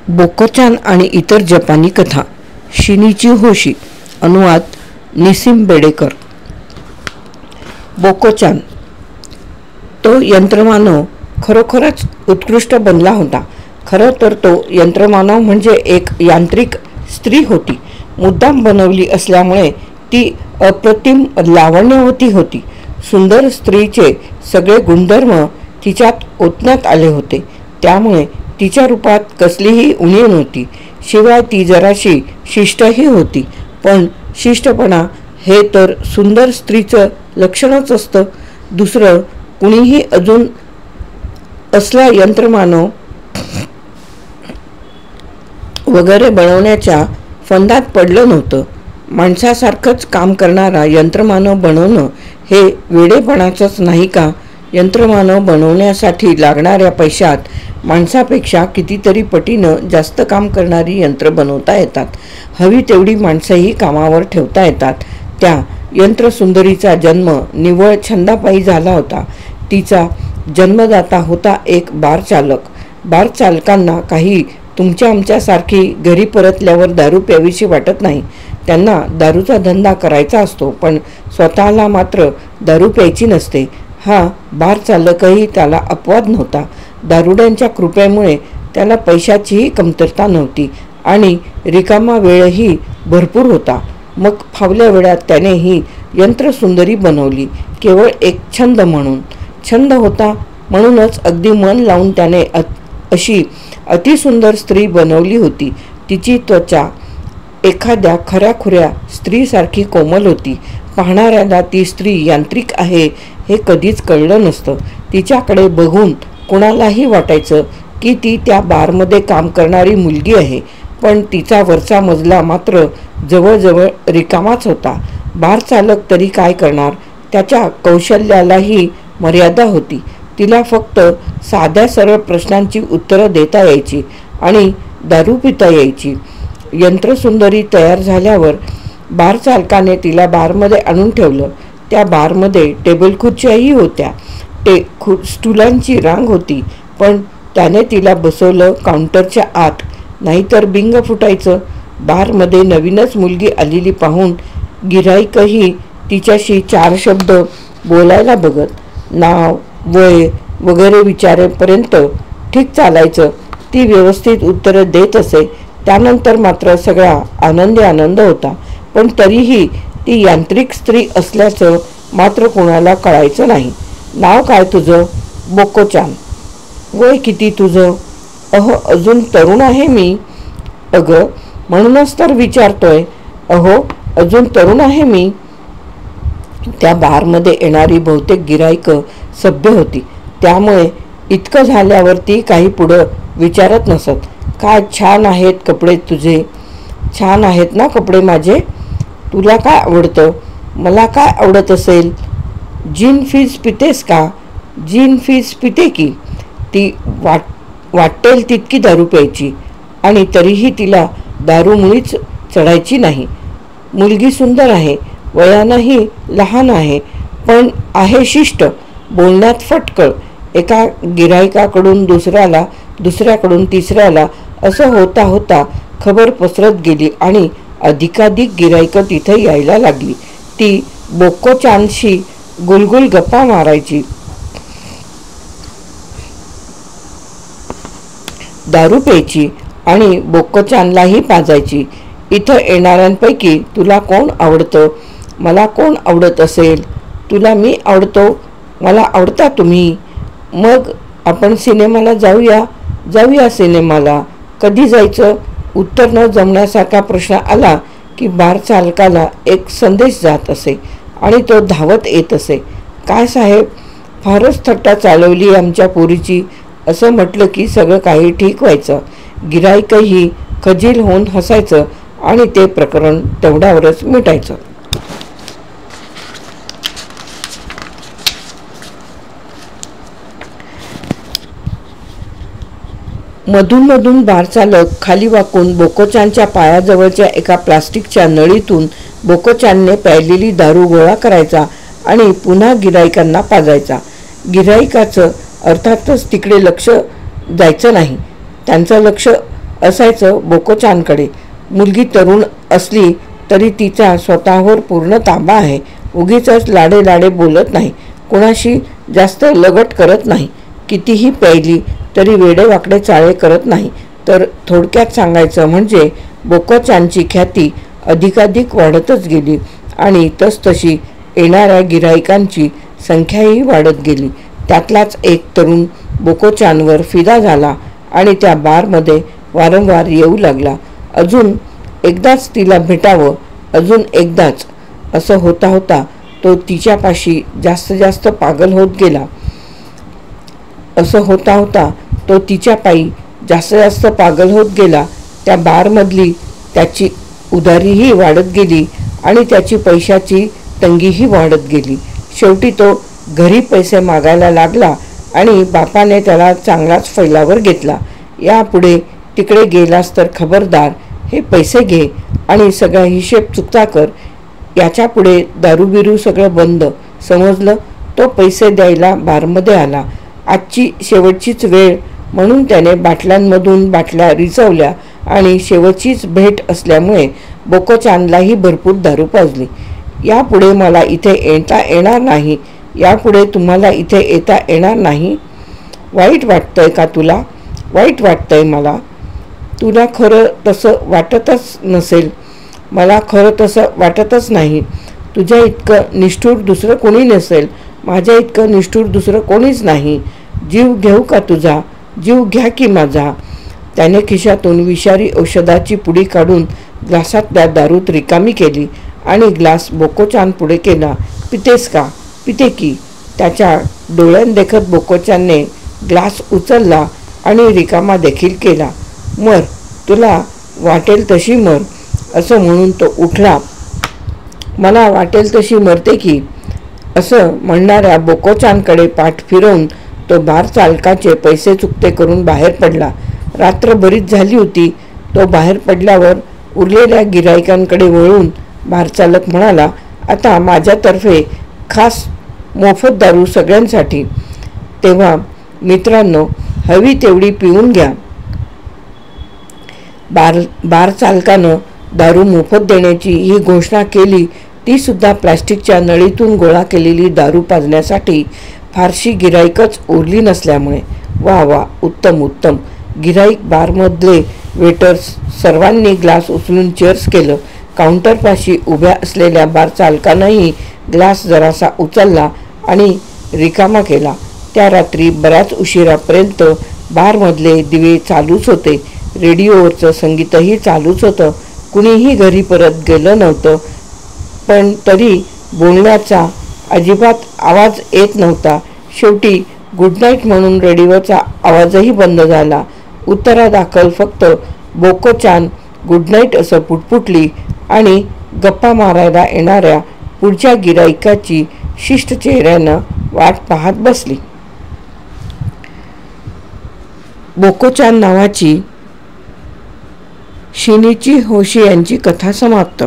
बोकोचान आणि इतर जपानी कथा. शिनीची होशी. अनुवाद निसिम बेडेकर. बोकोचान. तो यंत्रमानव खरोखरच उत्कृष्ट बनला होता. खरं तर तो यंत्रमानव म्हणजे एक यांत्रिक स्त्री होती. मुद्दाम बनवली असल्यामुळे ती अप्रतिम लावण्यवती होती. सुंदर स्त्रीचे सगळे गुणधर्म तिच्यात ओतण्यात आले होते. त्यामुळे तिच्या रूपात कसलीही उणीव नव्हती. शिवाय ती जराशी शिष्टही होती. पण शिष्टपणा हे तर सुंदर स्त्रीचं लक्षणच असतं. दुसरं कुणीही अजून असला यंत्रमानव वगैरे बनवण्याच्या फंदात पडलं नव्हतं. माणसासारखंच काम करणारा यंत्रमानव बनवणं हे वेडेपणाचंच नाही का? यंत्रमानव बनवण्यासाठी लागणाऱ्या पैशात माणसापेक्षा कितीतरी पटीनं जास्त काम करणारी यंत्र बनवता येतात. हवी तेवढी माणसंही कामावर ठेवता येतात. त्या यंत्रसुंदरीचा जन्म निव्वळ छंदापायी झाला होता. तिचा जन्मदाता होता एक बार चालक. बार चालकांना काही तुमच्या आमच्यासारखी घरी परतल्यावर दारू प्यावीशी वाटत नाही. त्यांना दारूचा धंदा करायचा असतो, पण स्वतःला मात्र दारू प्यायची नसते. हा बार चालकही त्याला अपवाद नव्हता. दारुड्यांच्या कृपेमुळे त्याला पैशाचीही कमतरता नव्हती आणि रिकामा वेळही भरपूर होता. मग फावल्या वेळात त्याने ही यंत्रसुंदरी बनवली, केवळ एक छंद म्हणून. छंद होता म्हणूनच अगदी मन लावून त्याने अशी अतिसुंदर स्त्री बनवली होती. तिची त्वचा एखाद्या खऱ्याखुऱ्या स्त्रीसारखी कोमल होती. पाहणाऱ्याला ती स्त्री यांत्रिक आहे हे कधीच कळलं नसतं. तिच्याकडे बघून कोणालाही वाटायचं की ती त्या बारमध्ये काम करणारी मुलगी आहे. पण तिचा वरचा मजला मात्र जवळजवळ रिकामाच होता. बार चालक तरी काय करणार? त्याच्या कौशल्यालाही मर्यादा होती. तिला फक्त साध्या सरळ प्रश्नांची उत्तरं देता यायची आणि दारू पिता यायची. यंत्रसुंदरी तयार झाल्यावर बार चालकाने तिला बारमध्ये आणून ठेवलं. त्या बारमध्ये टेबल खुर्च्याही होत्या. स्टुलांची रांग होती. पण त्याने तिला बसवलं काउंटरच्या आत, नाहीतर बिंग फुटायचं. बारमध्ये नवीनच मुलगी आलेली पाहून गिऱ्हाईकही तिच्याशी चार शब्द बोलायला बघत. नाव, वय वगैरे विचारेपर्यंत ठीक चालायचं. ती व्यवस्थित उत्तरं देत असे. त्यानंतर मात्र सगळा आनंद होता. पण तरीही ती यांत्रिक स्त्री असल्याचं मात्र कोणाला कळायचं नाही. नाव काय तुझं? बोकोचान. वय किती तुझं? अजून तरुण आहे मी. अगं, म्हणूनच तर विचारतोय. अजून तरुण आहे मी. त्या बारमध्ये येणारी बहुतेक गिऱ्हाईकं सभ्य होती. त्यामुळे इतकं झाल्यावर ती काही पुढं विचारत नसत. काय छान आहेत कपडे तुझे. छान आहेत ना कपडे माझे. तुला काय आवडतं? मला काय आवडत असेल? जीन फीज पितेस का? जीन फीज पिते की. ती वाटेल तितकी दारू प्यायची आणि तरीही तिला दारू मुळीच चढायची नाही. मुलगी सुंदर आहे. वयानंही लहान आहे. पण आहे शिष्ट. बोलण्यात फटकळ. एका गिऱ्हाईकाकडून दुसऱ्याला, दुसऱ्याकडून तिसऱ्याला असं होता होता खबर पसरत गेली आणि अधिकाधिक गिऱ्हाईकं तिथे यायला लागली. ती बोकोचानशी गुलगुल गप्पा मारायची. दारू प्यायची आणि बोकोचानलाही पाजायची. इथं येणाऱ्यांपैकी तुला कोण आवडतं? मला कोण आवडत असेल? तुला मी आवडतो. मला आवडता तुम्ही. मग आपण सिनेमाला जाऊया सिनेमाला. कधी जायचं? उत्तर न जमण्यासारखा प्रश्न आला की बार चालकाला एक संदेश जात असे आणि तो धावत येत असे. काय साहेब, फारच थट्टा चालवली आमच्या पोरीची. असं म्हटलं की सगळं काही ठीक व्हायचं. गिऱ्हाईकही खजील होऊन हसायचं आणि ते प्रकरण तेवढ्यावरच मिटायचं. मधून बार चालक खाली वाकून बोकोचानच्या पायाजवळच्या एका प्लास्टिकच्या नळीतून बोकोचानने प्यायलेली दारू गोळा करायचा आणि पुन्हा गिऱ्हाईकांना पाजायचा. गिऱ्हाईकाचं अर्थातच तिकडे लक्ष जायचं नाही. त्यांचं लक्ष असायचं बोकोचानकडे. मुलगी तरुण असली तरी तिचा स्वतःवर पूर्ण ताबा आहे. उगीच लाडे लाडे बोलत नाही, कोणाशी जास्त लगट करत नाही, कितीही प्यायली तरी वेडेवाकडे चाळे करत नाही. तर थोडक्यात सांगायचं म्हणजे बोकोचानची ख्याती अधिकाधिक वाढतच गेली आणि तसतशी येणाऱ्या गिराईकांची संख्याही वाढत गेली. त्यातलाच एक तरुण बोकोचानवर फिदा झाला आणि त्या बारमध्ये वारंवार येऊ लागला. अजून एकदाच तिला भेटावं, अजून एकदाच, असं होता होता तो तिच्यापाशी जास्त जास्त पागल होत गेला. असं होता होता तो तिच्या पायी जास्त जास्त पागल होत गेला. त्या बारमधली त्याची उधारीही वाढत गेली आणि त्याची पैशाची तंगीही वाढत गेली. शेवटी तो घरी पैसे मागायला लागला आणि बापाने त्याला चांगलाच फैलावर घेतला. यापुढे तिकडे गेलास तर खबरदार, हे पैसे घे आणि सगळा हिशेब चुकता कर. याच्या पुढे दारूबिरू सगळं बंद, समजलं. तो पैसे द्यायला बारमध्ये आला. आजची शेवटचीच वेळ म्हणून त्याने बाटल्यांमधून बाटल्या रिचवल्या आणि शेवटचीच भेट असल्यामुळे बोकोचानलाही भरपूर दारू पाजली. यापुढे मला इथे येता येणार नाही, यापुढे तुम्हाला इथे येता येणार नाही. वाईट वाटतंय का तुला? वाईट वाटतंय मला. तुला खरं तसं वाटतच नसेल. मला खरं तसं वाटतच नाही. तुझ्या इतकं निष्ठूर दुसरं कोणी नसेल. माझ्या इतकं निष्ठूर दुसरं कोणीच नाही. जीव घेऊ का तुझा? जीव घ्या की माझा. त्याने खिशातून विषारी औषधाची पुडी काढून ग्लासातल्या दारूत रिकामी केली आणि ग्लास बोकोचान पुढे केला. पितेस का? पिते की. त्याच्या डोळ्यांदेखत बोकोचानने ग्लास उचलला आणि रिकामा देखील केला. मर, तुला वाटेल तशी मर, असं म्हणून तो उठला. मला वाटेल तशी मरते की, असं म्हणणाऱ्या बोकोचानकडे पाठ फिरवून तो बार चालकाचे पैसे चुकते करून बाहेर पडला. रात्र बरीच झाली होती. तो बाहेर पडल्यावर उरलेल्या गिराईकांकडे वळून बारचालक म्हणाला, आता माझ्यातर्फे खास मोफत दारू सगळ्यांसाठी. तेव्हा मित्रांनो, हवी तेवढी पिऊन घ्या. बार चालकानं दारू मोफत देण्याची ही घोषणा केली, ती सुद्धा प्लॅस्टिकच्या नळीतून गोळा केलेली दारू पाजण्यासाठी. फारशी गिराईकच उरली नसल्यामुळे. वा वा, उत्तम उत्तम. गिराईक, बारमधले वेटर्स सर्वांनी ग्लास उचलून चेअर्स केलं. काउंटरपाशी उभ्या असलेल्या बार चालकानंही ग्लास जरासा उचलला आणि रिकामा केला. त्या रात्री बऱ्याच उशिरापर्यंत बारमधले दिवे चालूच होते. रेडिओवरचं संगीतही चालूच होतं. कुणीही घरी परत गेलं नव्हतं, पण तरी बोलण्याचा अजिबात आवाज येत नव्हता. शेवटी गुड नाईट म्हणून रेडिओचा आवाजही बंद झाला. उत्तरादाखल फक्त बोकोचान गुड नाईट असं पुटपुटली आणि गप्पा मारायला येणाऱ्या पुढच्या गिराईकाची शिष्ट चेहऱ्यानं वाट पाहत बसली. बोकोचान नावाची शिनीची होशी यांची कथा समाप्त.